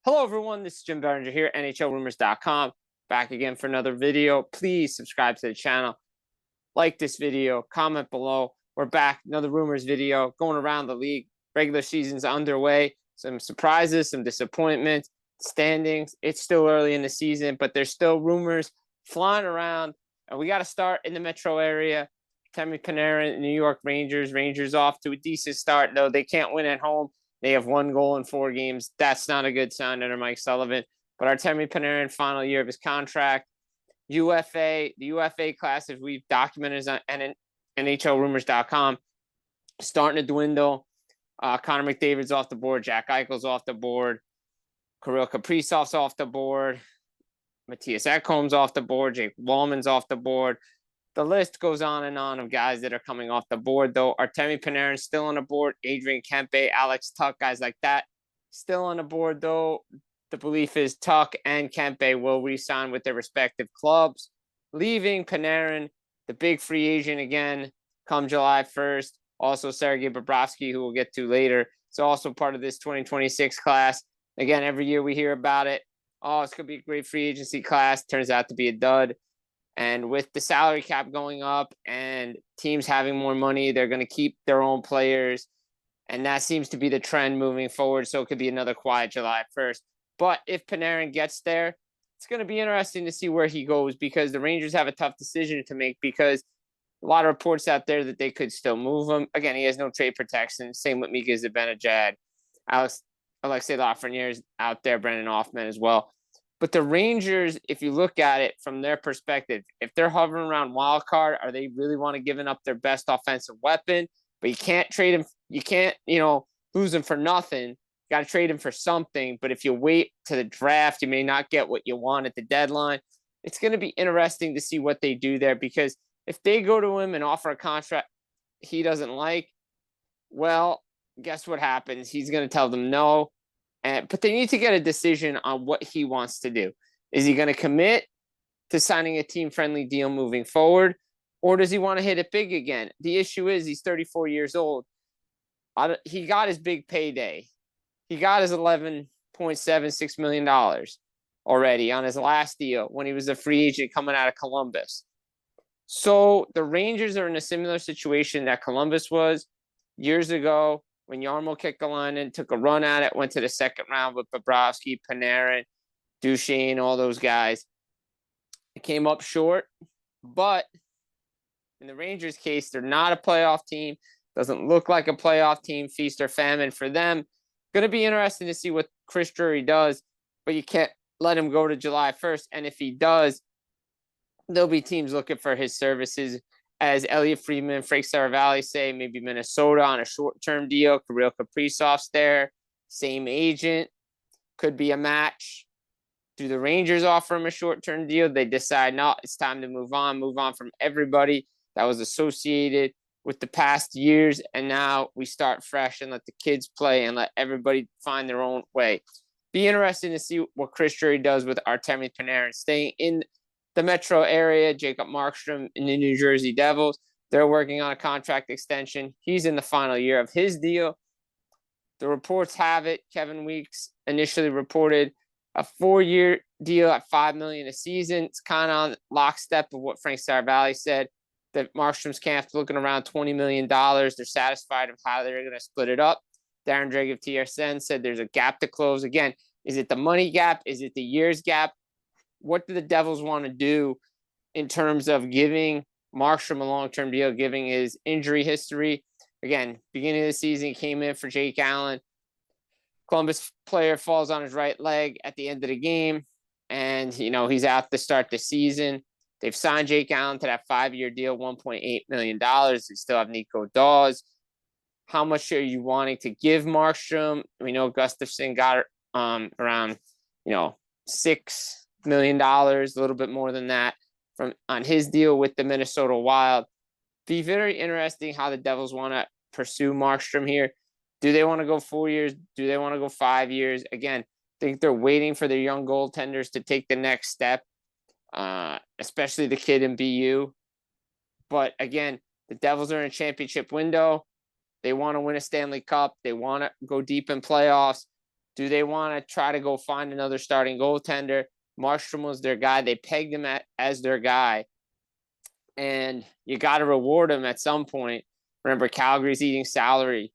Hello, everyone. This is Jim Biringer here, NHLRumors.com. Back again for another video. Please subscribe to the channel. Like this video. Comment below. We're back. Another Rumors video going around the league. Regular season's underway. Some surprises, some disappointments, standings. It's still early in the season, but there's still rumors flying around. And we got to start in the metro area. Artemi Panarin, New York Rangers. Rangers off to a decent start, though they can't win at home. They have 1 goal in 4 games. That's not a good sign under Mike Sullivan. But Artemi Panarin, final year of his contract. The UFA class, as we've documented on NHLRumors.com, starting to dwindle. Connor McDavid's off the board. Jack Eichel's off the board. Kirill Kaprizov's off the board. Mattias Ekholm's off the board. Jake Wallman's off the board. The list goes on and on of guys that are coming off the board, though. Artemi Panarin still on the board. Adrian Kempe, Alex Tuch, guys like that still on the board, though. The belief is Tuch and Kempe will re-sign with their respective clubs, leaving Panarin, the big free agent again, come July 1st. Also, Sergei Bobrovsky, who we'll get to later, is also part of this 2026 class. Again, every year we hear about it. Oh, it's going to be a great free agency class. Turns out to be a dud. And with the salary cap going up and teams having more money, they're going to keep their own players. And that seems to be the trend moving forward. So it could be another quiet July 1st. But if Panarin gets there, it's going to be interesting to see where he goes, because the Rangers have a tough decision to make, because a lot of reports out there that they could still move him. Again, he has no trade protection. Same with Mika Zibanejad. Alexei Lafreniere is out there, Brendan Hoffman as well. But the Rangers, if you look at it from their perspective, if they're hovering around wild card, are they really want to give up their best offensive weapon? But you can't trade him. You can't, lose him for nothing. You got to trade him for something. But if you wait to the draft, you may not get what you want at the deadline. It's going to be interesting to see what they do there, because if they go to him and offer a contract he doesn't like, well, guess what happens? He's going to tell them no. But they need to get a decision on what he wants to do. Is he going to commit to signing a team-friendly deal moving forward, or does he want to hit it big again? The issue is he's 34 years old. He got his big payday. He got his $11.76 million already on his last deal when he was a free agent coming out of Columbus. So the Rangers are in a similar situation that Columbus was years ago, when Jarmo Kekalainen took a run at it, went to the second round with Bobrovsky, Panarin, Duchesne, all those guys. It came up short, but in the Rangers' case, they're not a playoff team. Doesn't look like a playoff team, feast or famine for them. Going to be interesting to see what Chris Drury does, but you can't let him go to July 1st. And if he does, there'll be teams looking for his services. As Elliot Friedman, Frank Saravalli say, maybe Minnesota on a short-term deal. Kirill Kaprizov's there. Same agent. Could be a match. Do the Rangers offer him a short-term deal? They decide, no, it's time to move on from everybody that was associated with the past years. And now we start fresh and let the kids play and let everybody find their own way. Be interesting to see what Chris Drury does with Artemi Panarin, staying in the metro area. Jacob Markstrom in the New Jersey Devils, they're working on a contract extension. He's in the final year of his deal. The reports have it, Kevin Weeks initially reported a 4-year deal at $5 million a season. It's kind of on lockstep of what Frank Saravalli said, that Markstrom's camp's looking around $20 million. They're satisfied of how they're going to split it up. Darren Drake of TSN said there's a gap to close. Again, is it the money gap? Is it the years gap? What do the Devils want to do in terms of giving Markstrom a long-term deal, giving his injury history? Again, beginning of the season, he came in for Jake Allen. Columbus player falls on his right leg at the end of the game, and, he's out to start the season. They've signed Jake Allen to that 5-year deal, $1.8 million. They still have Nico Dawes. How much are you wanting to give Markstrom? We know Gustafsson got around, $6 million, a little bit more than that on his deal with the Minnesota Wild. Be very interesting how the Devils want to pursue Markstrom here. Do they want to go 4 years? Do they want to go 5 years? Again, I think they're waiting for their young goaltenders to take the next step, especially the kid in BU. But again, the Devils are in a championship window. They want to win a Stanley Cup. They want to go deep in playoffs. Do they want to try to go find another starting goaltender? Markstrom was their guy. They pegged him as their guy. And you got to reward him at some point. Remember, Calgary's eating salary.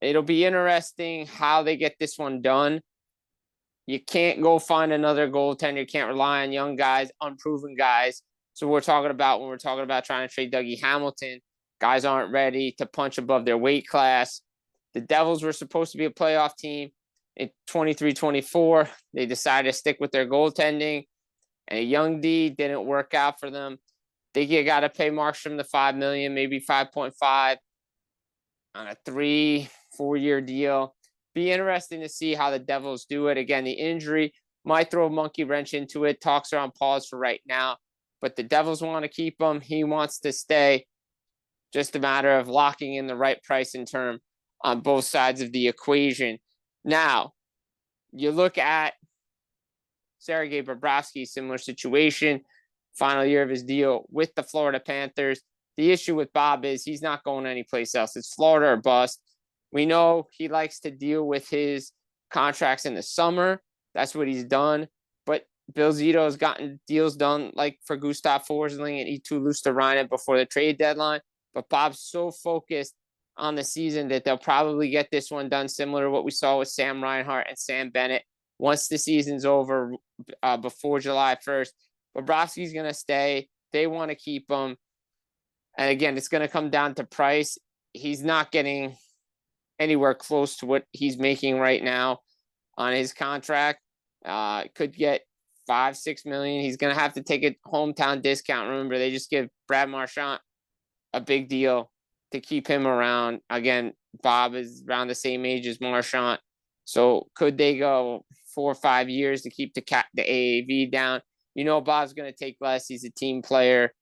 It'll be interesting how they get this one done. You can't go find another goaltender. You can't rely on young guys, unproven guys. So we're talking about when we're talking about trying to trade Dougie Hamilton, guys aren't ready to punch above their weight class. The Devils were supposed to be a playoff team in 23-24. They decided to stick with their goaltending, and a young D didn't work out for them. They got to pay Markstrom the $5 million, maybe 5.5 on a 3-4 year deal. Be interesting to see how the Devils do it. Again, the injury might throw a monkey wrench into it. Talks are on pause for right now, but the Devils want to keep him. He wants to stay. Just a matter of locking in the right price and term on both sides of the equation. Now, you look at Sergei Bobrovsky, similar situation, final year of his deal with the Florida Panthers. The issue with Bob is he's not going anyplace else. It's Florida or bust. We know he likes to deal with his contracts in the summer. That's what he's done. But Bill Zito has gotten deals done like for Gustav Forsling and Eetu Luostarinen before the trade deadline. But Bob's so focused on the season that they'll probably get this one done similar to what we saw with Sam Reinhart and Sam Bennett once the season's over before July 1st. Bobrovsky's going to stay. They want to keep him. And again, it's going to come down to price. He's not getting anywhere close to what he's making right now on his contract. Could get $5-6 million. He's going to have to take a hometown discount. Remember, they just give Brad Marchand a big deal to keep him around. Again, Bob is around the same age as Marchand. So could they go 4 or 5 years to keep the AAV down? You know, Bob's going to take less. He's a team player.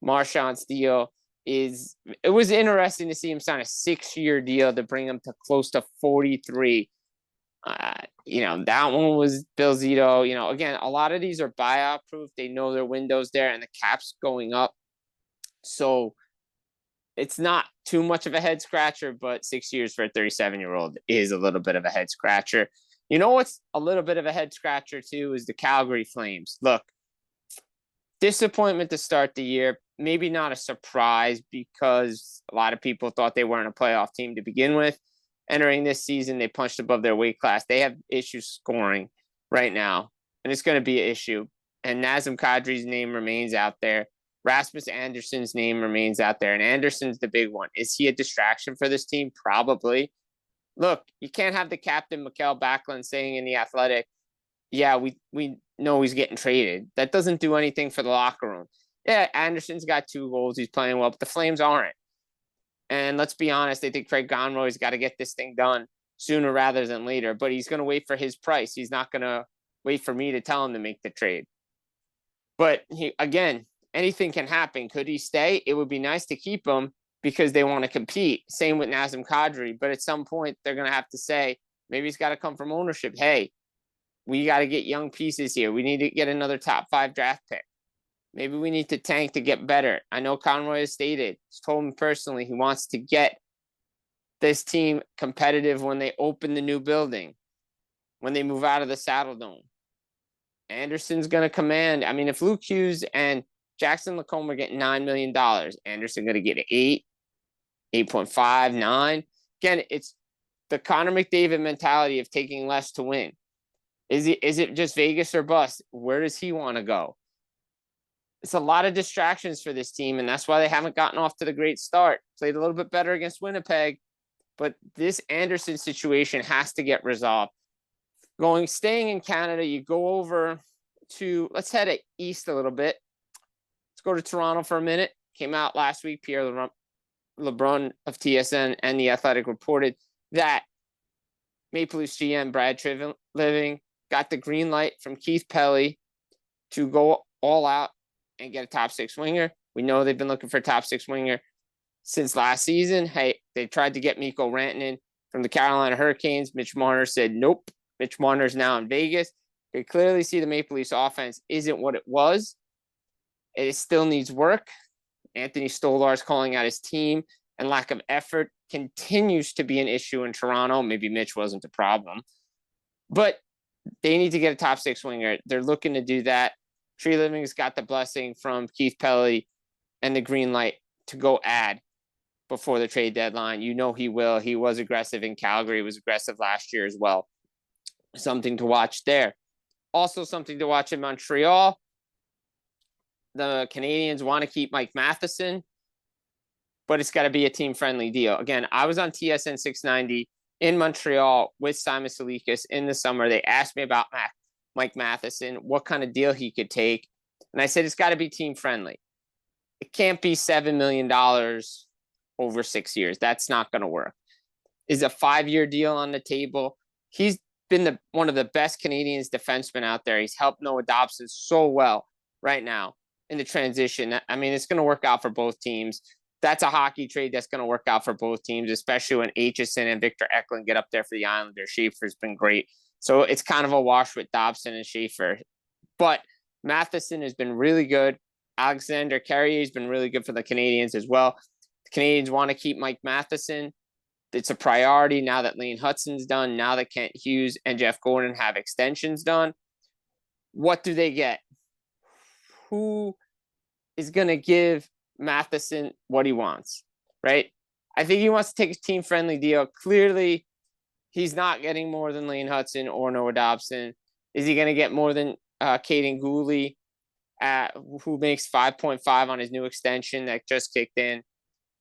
Marchand's deal it was interesting to see him sign a 6-year deal to bring him to close to 43. That one was Bill Zito. Again, a lot of these are buyout proof. They know their window's there and the cap's going up. So it's not too much of a head scratcher, but 6 years for a 37-year-old is a little bit of a head scratcher. You know what's a little bit of a head scratcher too is the Calgary Flames. Look, disappointment to start the year. Maybe not a surprise because a lot of people thought they weren't a playoff team to begin with. Entering this season, they punched above their weight class. They have issues scoring right now, and it's going to be an issue. And Nazem Kadri's name remains out there. Rasmus Andersson's name remains out there, and Andersson's the big one. Is he a distraction for this team? Probably. Look, you can't have the captain, Mikael Backlund, saying in The Athletic, yeah, we know he's getting traded. That doesn't do anything for the locker room. Yeah, Andersson's got 2 goals. He's playing well, but the Flames aren't. And let's be honest, I think Craig Conroy's got to get this thing done sooner rather than later, but he's going to wait for his price. He's not going to wait for me to tell him to make the trade. But again, anything can happen. Could he stay? It would be nice to keep him because they want to compete. Same with Nazem Kadri. But at some point, they're going to have to say, maybe it's got to come from ownership. Hey, we got to get young pieces here. We need to get another top 5 draft pick. Maybe we need to tank to get better. I know Conroy has stated, he's told me personally, he wants to get this team competitive when they open the new building, when they move out of the Saddle Dome. Andersson's going to command. I mean, if Luke Hughes and Jackson Lacombe are getting $9 million, Andersson going to get 8, 8.5, 9. Again, it's the Connor McDavid mentality of taking less to win. Is it just Vegas or bust? Where does he want to go? It's a lot of distractions for this team, and that's why they haven't gotten off to the great start. Played a little bit better against Winnipeg, but this Andersson situation has to get resolved. Staying in Canada, you go over to, let's head east a little bit. Let's go to Toronto for a minute. Came out last week, Pierre LeBrun of TSN and The Athletic reported that Maple Leafs GM Brad Treliving got the green light from Keith Pelly to go all out and get a top 6 winger. We know they've been looking for a top 6 winger since last season. Hey, they tried to get Mikko Rantanen from the Carolina Hurricanes. Mitch Marner said nope. Mitch Marner's now in Vegas. You clearly see the Maple Leafs offense isn't what it was. It still needs work. Anthony Stolar's calling out his team, and lack of effort continues to be an issue in Toronto. Maybe Mitch wasn't the problem. But they need to get a top six winger. They're looking to do that. Tree Living's got the blessing from Keith Pelly and the green light to go add before the trade deadline. You know he will. He was aggressive in Calgary. He was aggressive last year as well. Something to watch there. Also something to watch in Montreal. The Canadiens want to keep Mike Matheson, but it's got to be a team-friendly deal. Again, I was on TSN 690 in Montreal with Simon Salikas in the summer. They asked me about Mike Matheson, what kind of deal he could take. And I said, it's got to be team-friendly. It can't be $7 million over 6 years. That's not going to work. Is a 5-year deal on the table? He's been one of the best Canadiens defensemen out there. He's helped Noah Dobson so well right now in the transition. I mean, it's going to work out for both teams. That's a hockey trade that's going to work out for both teams, especially when Aitchison and Victor Eklund get up there for the Islanders. Schaefer's been great. So it's kind of a wash with Dobson and Schaefer. But Matheson has been really good. Alexander Carrier has been really good for the Canadiens as well. The Canadiens want to keep Mike Matheson. It's a priority now that Lane Hutson's done, now that Kent Hughes and Jeff Gordon have extensions done. What do they get? Who is going to give Matheson what he wants, right? I think he wants to take a team-friendly deal. Clearly, he's not getting more than Lane Hutson or Noah Dobson. Is he going to get more than Caden Gooley, who makes 5.5 on his new extension that just kicked in?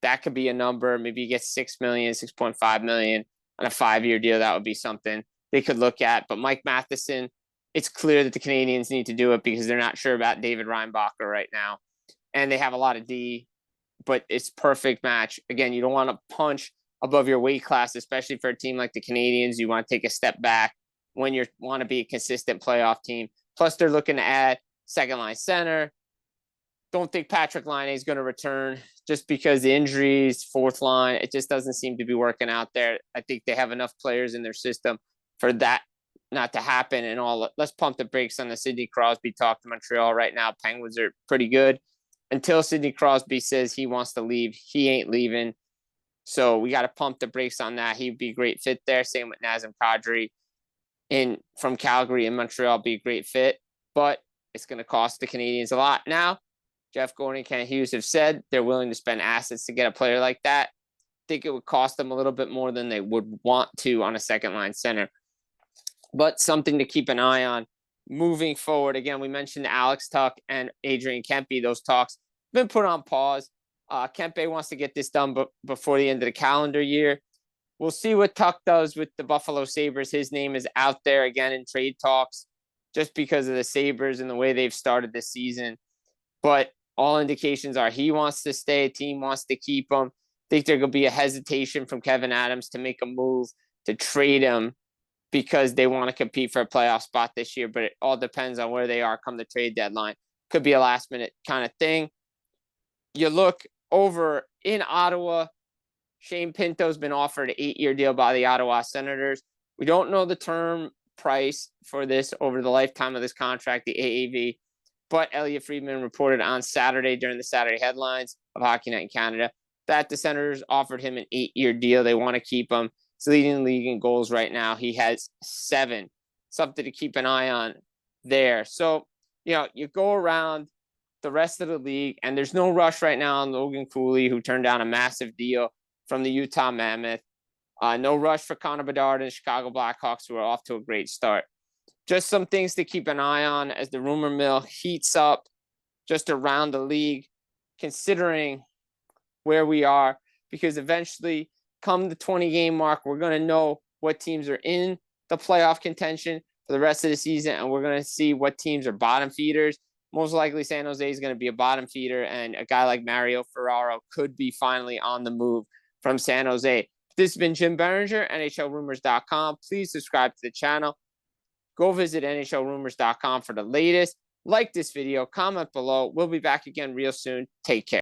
That could be a number. Maybe he gets 6 million, 6.5 million on a 5-year deal. That would be something they could look at. But Mike Matheson, it's clear that the Canadiens need to do it because they're not sure about David Reinbacher right now. And they have a lot of D, but it's perfect match. Again, you don't want to punch above your weight class, especially for a team like the Canadiens. You want to take a step back when you want to be a consistent playoff team. Plus, they're looking to add second-line center. Don't think Patrick Laine is going to return just because the injuries, fourth line, it just doesn't seem to be working out there. I think they have enough players in their system for that not to happen. And all. Let's pump the brakes on the Sidney Crosby talk to Montreal right now. Penguins are pretty good. Until Sidney Crosby says he wants to leave, he ain't leaving. So we got to pump the brakes on that. He'd be a great fit there. Same with Nazem Kadri from Calgary and Montreal, be a great fit. But it's going to cost the Canadiens a lot. Now, Jeff Gordon and Kent Hughes have said they're willing to spend assets to get a player like that. I think it would cost them a little bit more than they would want to on a second-line center. But something to keep an eye on moving forward. Again, we mentioned Alex Tuch and Adrian Kempe. Those talks have been put on pause. Kempe wants to get this done before the end of the calendar year. We'll see what Tuch does with the Buffalo Sabres. His name is out there again in trade talks just because of the Sabres and the way they've started this season. But all indications are he wants to stay. Team wants to keep him. I think there could be a hesitation from Kevin Adams to make a move to trade him because they want to compete for a playoff spot this year. But it all depends on where they are come the trade deadline. Could be a last-minute kind of thing. You look over in Ottawa, Shane Pinto's been offered an 8-year deal by the Ottawa Senators. We don't know the term price for this over the lifetime of this contract, the AAV. But Elliot Friedman reported on Saturday during the Saturday headlines of Hockey Night in Canada that the Senators offered him an 8-year deal. They want to keep him. He's leading the league in goals right now. He has 7. Something to keep an eye on there. So, you go around the rest of the league, and there's no rush right now on Logan Cooley, who turned down a massive deal from the Utah Mammoth. No rush for Connor Bedard and the Chicago Blackhawks, who are off to a great start. Just some things to keep an eye on as the rumor mill heats up just around the league, considering where we are, because eventually, come the 20-game mark, we're going to know what teams are in the playoff contention for the rest of the season, and we're going to see what teams are bottom feeders. Most likely, San Jose is going to be a bottom feeder, and a guy like Mario Ferraro could be finally on the move from San Jose. This has been Jim Biringer, NHLRumors.com. Please subscribe to the channel. Go visit NHLRumors.com for the latest. Like this video, comment below. We'll be back again real soon. Take care.